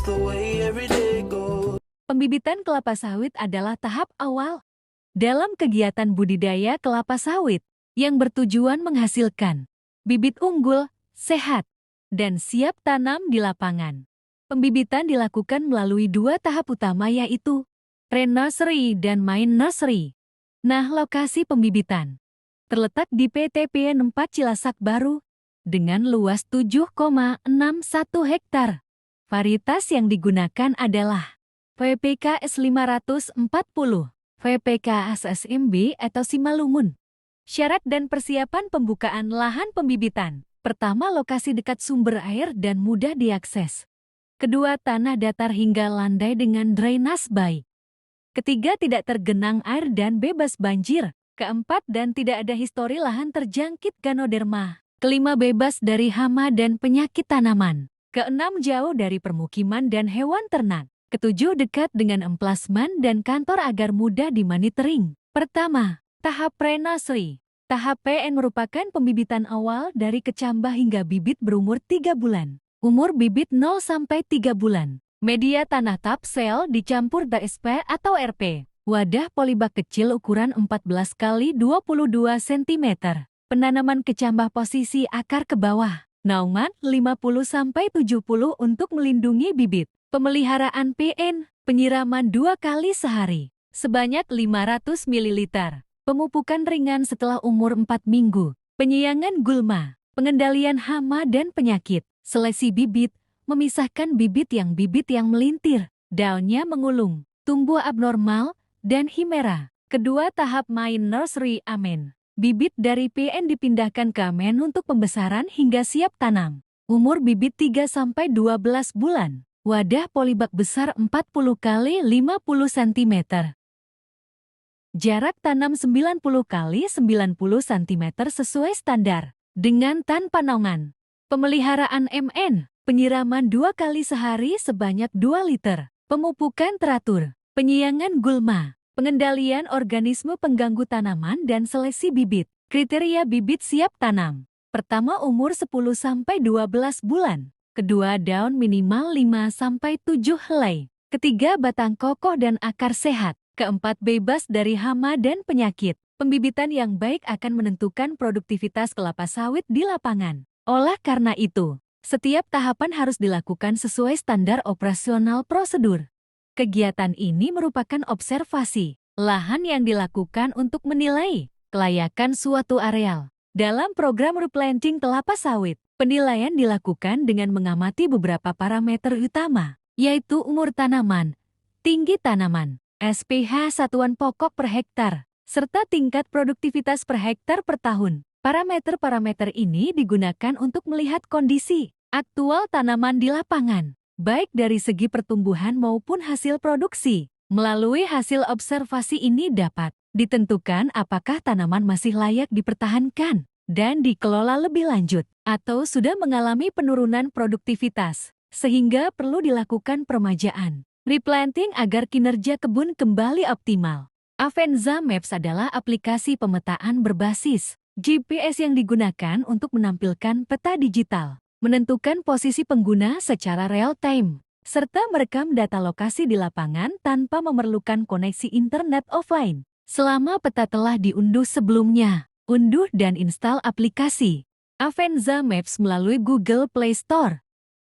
the way every day goes. Pembibitan kelapa sawit adalah tahap awal dalam kegiatan budidaya kelapa sawit yang bertujuan menghasilkan bibit unggul, sehat, dan siap tanam di lapangan. Pembibitan dilakukan melalui dua tahap utama yaitu pre-nursery dan main nursery. Nah, lokasi pembibitan terletak di PTP 4 Cilasak Baru dengan luas 7,61 hektar. Varietas yang digunakan adalah VPKS 540, VPKS SMB atau Simalungun. Syarat dan persiapan pembukaan lahan pembibitan. Pertama, lokasi dekat sumber air dan mudah diakses. Kedua, tanah datar hingga landai dengan drainase baik. Ketiga, tidak tergenang air dan bebas banjir. Keempat, dan tidak ada histori lahan terjangkit ganoderma. Kelima, bebas dari hama dan penyakit tanaman. Keenam, jauh dari permukiman dan hewan ternak. Ketujuh, dekat dengan emplasman dan kantor agar mudah dimonitoring. Pertama, tahap pre-nursery. Tahap PN merupakan pembibitan awal dari kecambah hingga bibit berumur 3 bulan. Umur bibit 0-3 bulan. Media tanah topsoil dicampur DSP atau RP. Wadah polybag kecil ukuran 14 x 22 cm. Penanaman kecambah posisi akar ke bawah. Naungan 50-70 untuk melindungi bibit. Pemeliharaan PN, penyiraman 2 kali sehari, sebanyak 500 ml. Pemupukan ringan setelah umur 4 minggu. Penyiangan gulma, pengendalian hama dan penyakit. Seleksi bibit, memisahkan bibit yang melintir, daunnya mengulung, tumbuh abnormal, dan himera. Kedua, tahap main nursery amen. Bibit dari PN dipindahkan ke amen untuk pembesaran hingga siap tanam. Umur bibit 3-12 bulan. Wadah polybag besar 40 x 50 cm. Jarak tanam 90 x 90 cm sesuai standar. Dengan tanpa naungan. Pemeliharaan MN. Penyiraman 2 kali sehari sebanyak 2 liter. Pemupukan teratur. Penyiangan gulma. Pengendalian organisme pengganggu tanaman dan seleksi bibit. Kriteria bibit siap tanam. Pertama, umur 10-12 bulan. Kedua, daun minimal 5-7 helai. Ketiga, batang kokoh dan akar sehat. Keempat, bebas dari hama dan penyakit. Pembibitan yang baik akan menentukan produktivitas kelapa sawit di lapangan. Oleh karena itu, setiap tahapan harus dilakukan sesuai standar operasional prosedur. Kegiatan ini merupakan observasi lahan yang dilakukan untuk menilai kelayakan suatu areal. Dalam program replanting kelapa sawit, penilaian dilakukan dengan mengamati beberapa parameter utama, yaitu umur tanaman, tinggi tanaman, SPH satuan pokok per hektar, serta tingkat produktivitas per hektar per tahun. Parameter-parameter ini digunakan untuk melihat kondisi aktual tanaman di lapangan, baik dari segi pertumbuhan maupun hasil produksi. Melalui hasil observasi ini dapat ditentukan apakah tanaman masih layak dipertahankan dan dikelola lebih lanjut, atau sudah mengalami penurunan produktivitas, sehingga perlu dilakukan peremajaan. Replanting agar kinerja kebun kembali optimal. Avenza Maps adalah aplikasi pemetaan berbasis GPS yang digunakan untuk menampilkan peta digital, menentukan posisi pengguna secara real-time, serta merekam data lokasi di lapangan tanpa memerlukan koneksi internet offline. Selama peta telah diunduh sebelumnya, unduh dan install aplikasi Avenza Maps melalui Google Play Store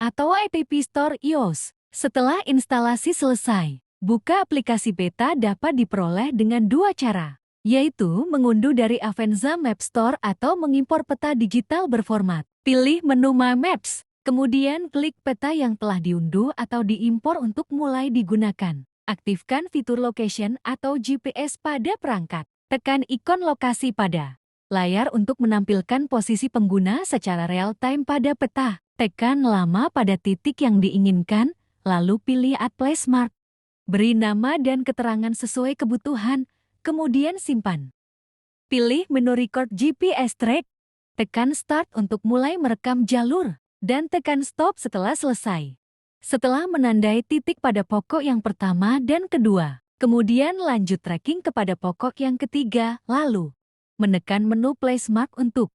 atau App Store iOS. Setelah instalasi selesai, buka aplikasi peta dapat diperoleh dengan dua cara, yaitu mengunduh dari Avenza Map Store atau mengimpor peta digital berformat. Pilih menu My Maps, kemudian klik peta yang telah diunduh atau diimpor untuk mulai digunakan. Aktifkan fitur location atau GPS pada perangkat. Tekan ikon lokasi pada layar untuk menampilkan posisi pengguna secara real-time pada peta. Tekan lama pada titik yang diinginkan, lalu pilih Add Place Mark. Beri nama dan keterangan sesuai kebutuhan, kemudian simpan. Pilih menu Record GPS Track. Tekan Start untuk mulai merekam jalur, dan tekan Stop setelah selesai. Setelah menandai titik pada pokok yang pertama dan kedua, kemudian lanjut tracking kepada pokok yang ketiga, lalu menekan menu Place Mark untuk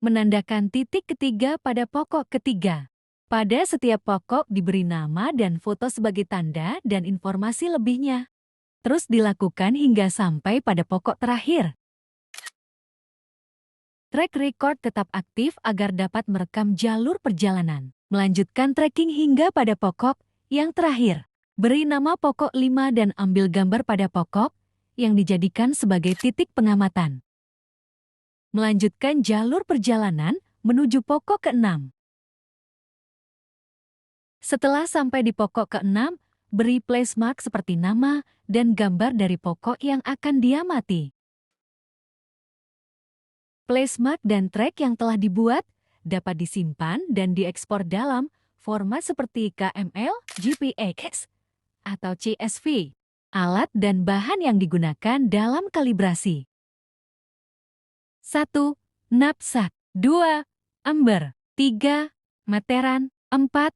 menandakan titik ketiga pada pokok ketiga. Pada setiap pokok diberi nama dan foto sebagai tanda dan informasi lebihnya. Terus dilakukan hingga sampai pada pokok terakhir. Track record tetap aktif agar dapat merekam jalur perjalanan. Melanjutkan trekking hingga pada pokok yang terakhir. Beri nama pokok 5 dan ambil gambar pada pokok yang dijadikan sebagai titik pengamatan. Melanjutkan jalur perjalanan menuju pokok ke-6. Setelah sampai di pokok ke-6, beri place mark seperti nama dan gambar dari pokok yang akan diamati. Place mark dan track yang telah dibuat dapat disimpan dan diekspor dalam format seperti KML, JPEG, atau CSV. Alat dan bahan yang digunakan dalam kalibrasi. 1. Knapsack. 2. Ember. 3. Meteran. 4.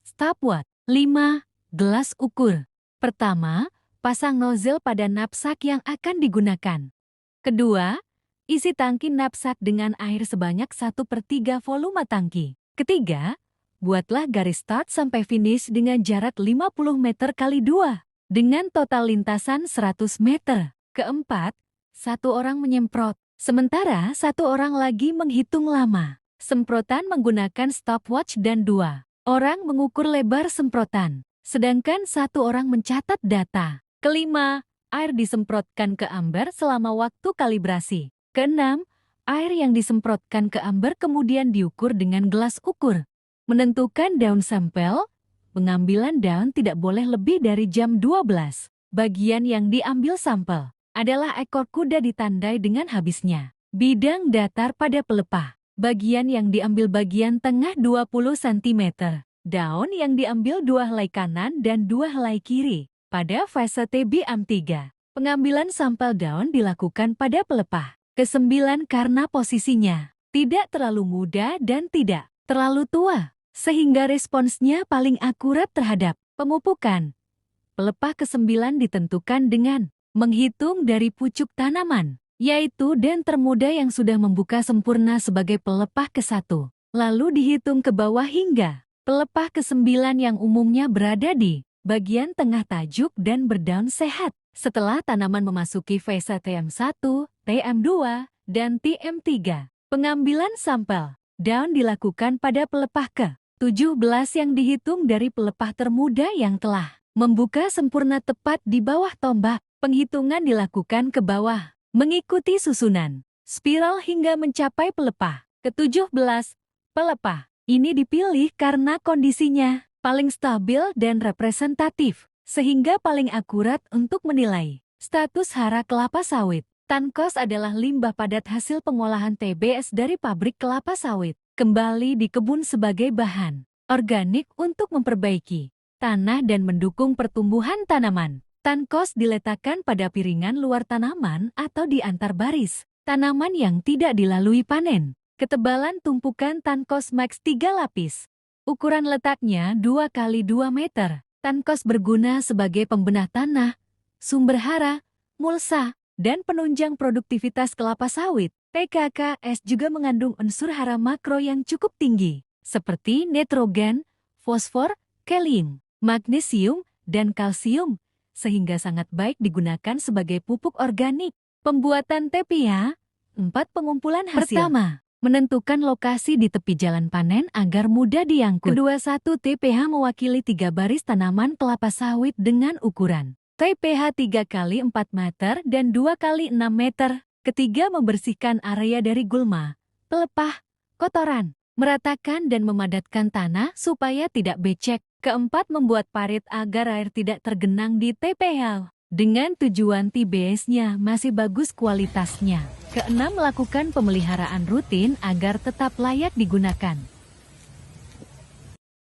Stopwatch. 5. Gelas ukur. Pertama, pasang nozzle pada knapsack yang akan digunakan. Kedua, isi tangki knapsack dengan air sebanyak 1/3 volume tangki. Ketiga, buatlah garis start sampai finish dengan jarak 50 meter kali 2, dengan total lintasan 100 meter. Keempat, satu orang menyemprot, sementara satu orang lagi menghitung lama. Semprotan menggunakan stopwatch dan 2 orang mengukur lebar semprotan, sedangkan satu orang mencatat data. Kelima, air disemprotkan ke amber selama waktu kalibrasi. Keenam, air yang disemprotkan ke amber kemudian diukur dengan gelas ukur. Menentukan daun sampel, pengambilan daun tidak boleh lebih dari jam 12. Bagian yang diambil sampel adalah ekor kuda ditandai dengan habisnya. Bidang datar pada pelepah, bagian yang diambil bagian tengah 20 cm. Daun yang diambil 2 helai kanan dan 2 helai kiri. Pada fase TBM3, pengambilan sampel daun dilakukan pada pelepah. Kesembilan, karena posisinya tidak terlalu muda dan tidak terlalu tua, sehingga responsnya paling akurat terhadap pemupukan. Pelepah ke-9 ditentukan dengan menghitung dari pucuk tanaman, yaitu den termuda yang sudah membuka sempurna sebagai pelepah ke-1. Lalu dihitung ke bawah hingga pelepah ke-9 yang umumnya berada di bagian tengah tajuk dan berdaun sehat. Setelah tanaman memasuki fase TM1, TM2, dan TM3, pengambilan sampel daun dilakukan pada pelepah ke-17 yang dihitung dari pelepah termuda yang telah membuka sempurna tepat di bawah tombak. Penghitungan dilakukan ke bawah, mengikuti susunan spiral hingga mencapai pelepah ke-17. Pelepah ini dipilih karena kondisinya paling stabil dan representatif, sehingga paling akurat untuk menilai status hara kelapa sawit. Tankos adalah limbah padat hasil pengolahan TBS dari pabrik kelapa sawit, kembali di kebun sebagai bahan organik untuk memperbaiki tanah dan mendukung pertumbuhan tanaman. Tankos diletakkan pada piringan luar tanaman atau di antar baris tanaman yang tidak dilalui panen. Ketebalan tumpukan tankos max 3 lapis. Ukuran letaknya 2 x 2 meter. Tankos berguna sebagai pembenah tanah, sumber hara, mulsa, dan penunjang produktivitas kelapa sawit. TKKS juga mengandung unsur hara makro yang cukup tinggi, seperti nitrogen, fosfor, kalium, magnesium, dan kalsium, sehingga sangat baik digunakan sebagai pupuk organik. Pembuatan TPH, 4 pengumpulan hasil. Pertama, menentukan lokasi di tepi jalan panen agar mudah diangkut. Kedua, 1 TPH mewakili 3 baris tanaman kelapa sawit dengan ukuran TPH 3 x 4 meter dan 2 x 6 meter. Ketiga, membersihkan area dari gulma, pelepah, kotoran, meratakan dan memadatkan tanah supaya tidak becek. Keempat, membuat parit agar air tidak tergenang di TPH, dengan tujuan TBS-nya masih bagus kualitasnya. Keenam, melakukan pemeliharaan rutin agar tetap layak digunakan.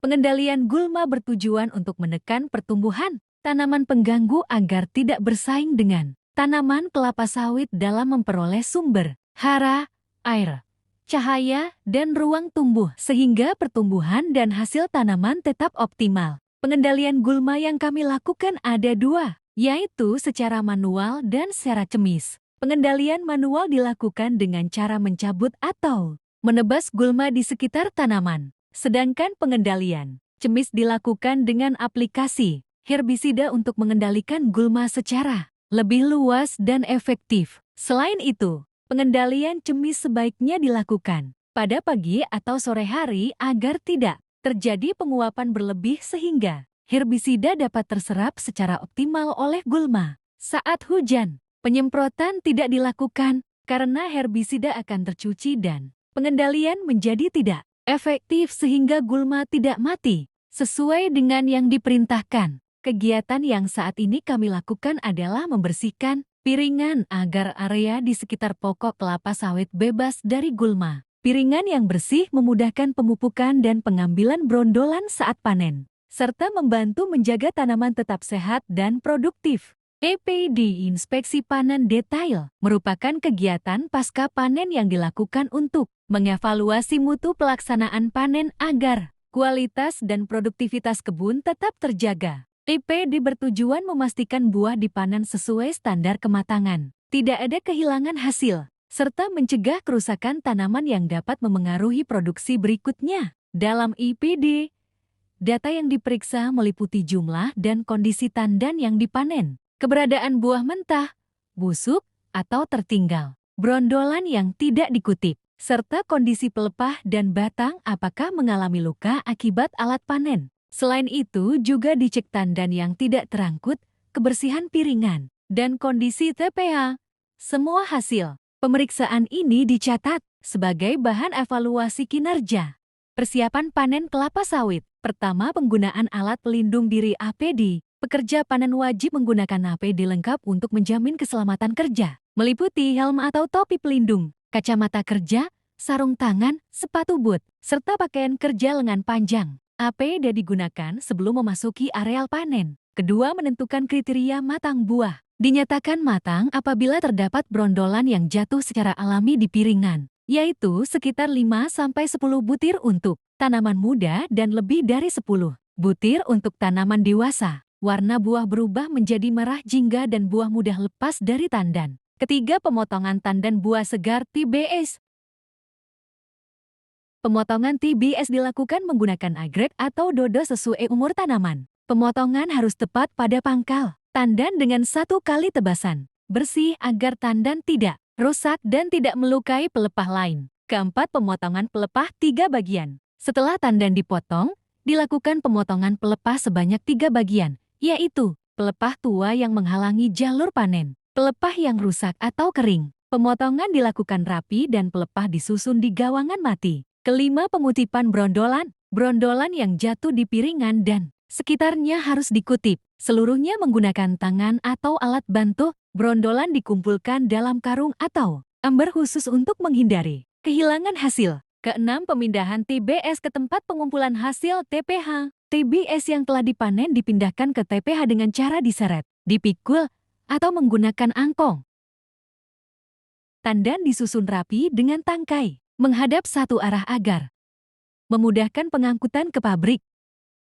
Pengendalian gulma bertujuan untuk menekan pertumbuhan tanaman pengganggu agar tidak bersaing dengan tanaman kelapa sawit dalam memperoleh sumber hara, air, cahaya, dan ruang tumbuh sehingga pertumbuhan dan hasil tanaman tetap optimal. Pengendalian gulma yang kami lakukan ada 2, yaitu secara manual dan secara chemis. Pengendalian manual dilakukan dengan cara mencabut atau menebas gulma di sekitar tanaman. Sedangkan pengendalian cemis dilakukan dengan aplikasi herbisida untuk mengendalikan gulma secara lebih luas dan efektif. Selain itu, pengendalian cemis sebaiknya dilakukan pada pagi atau sore hari agar tidak terjadi penguapan berlebih sehingga herbisida dapat terserap secara optimal oleh gulma. Saat hujan, penyemprotan tidak dilakukan karena herbisida akan tercuci dan pengendalian menjadi tidak efektif sehingga gulma tidak mati. Sesuai dengan yang diperintahkan, kegiatan yang saat ini kami lakukan adalah membersihkan piringan agar area di sekitar pokok kelapa sawit bebas dari gulma. Piringan yang bersih memudahkan pemupukan dan pengambilan brondolan saat panen, serta membantu menjaga tanaman tetap sehat dan produktif. EPD Inspeksi Panen Detail merupakan kegiatan pasca panen yang dilakukan untuk mengevaluasi mutu pelaksanaan panen agar kualitas dan produktivitas kebun tetap terjaga. EPD bertujuan memastikan buah dipanen sesuai standar kematangan, tidak ada kehilangan hasil, serta mencegah kerusakan tanaman yang dapat memengaruhi produksi berikutnya. Dalam EPD, data yang diperiksa meliputi jumlah dan kondisi tandan yang dipanen, keberadaan buah mentah, busuk, atau tertinggal, brondolan yang tidak dikutip, serta kondisi pelepah dan batang apakah mengalami luka akibat alat panen. Selain itu juga dicek tandan yang tidak terangkut, kebersihan piringan, dan kondisi TPH. Semua hasil pemeriksaan ini dicatat sebagai bahan evaluasi kinerja. Persiapan panen kelapa sawit. Pertama, penggunaan alat pelindung diri APD. Pekerja panen wajib menggunakan APD lengkap untuk menjamin keselamatan kerja, meliputi helm atau topi pelindung, kacamata kerja, sarung tangan, sepatu boot, serta pakaian kerja lengan panjang. APD digunakan sebelum memasuki areal panen. Kedua, menentukan kriteria matang buah. Dinyatakan matang apabila terdapat brondolan yang jatuh secara alami di piringan, yaitu sekitar 5-10 butir untuk tanaman muda dan lebih dari 10 butir untuk tanaman dewasa. Warna buah berubah menjadi merah jingga dan buah mudah lepas dari tandan. Ketiga, pemotongan tandan buah segar TBS. Pemotongan TBS dilakukan menggunakan agrek atau dodo sesuai umur tanaman. Pemotongan harus tepat pada pangkal tandan dengan 1 kali tebasan, bersih agar tandan tidak rusak dan tidak melukai pelepah lain. Keempat, pemotongan pelepah 3 bagian. Setelah tandan dipotong, dilakukan pemotongan pelepah sebanyak 3 bagian, yaitu pelepah tua yang menghalangi jalur panen, pelepah yang rusak atau kering. Pemotongan dilakukan rapi dan pelepah disusun di gawangan mati. Kelima, pengutipan brondolan. Brondolan yang jatuh di piringan dan sekitarnya harus dikutip. Seluruhnya menggunakan tangan atau alat bantu. Brondolan dikumpulkan dalam karung atau ember khusus untuk menghindari kehilangan hasil. Keenam, pemindahan TBS ke tempat pengumpulan hasil TPH. TBS yang telah dipanen dipindahkan ke TPH dengan cara diseret, dipikul, atau menggunakan angkong. Tandan disusun rapi dengan tangkai, menghadap satu arah agar memudahkan pengangkutan ke pabrik.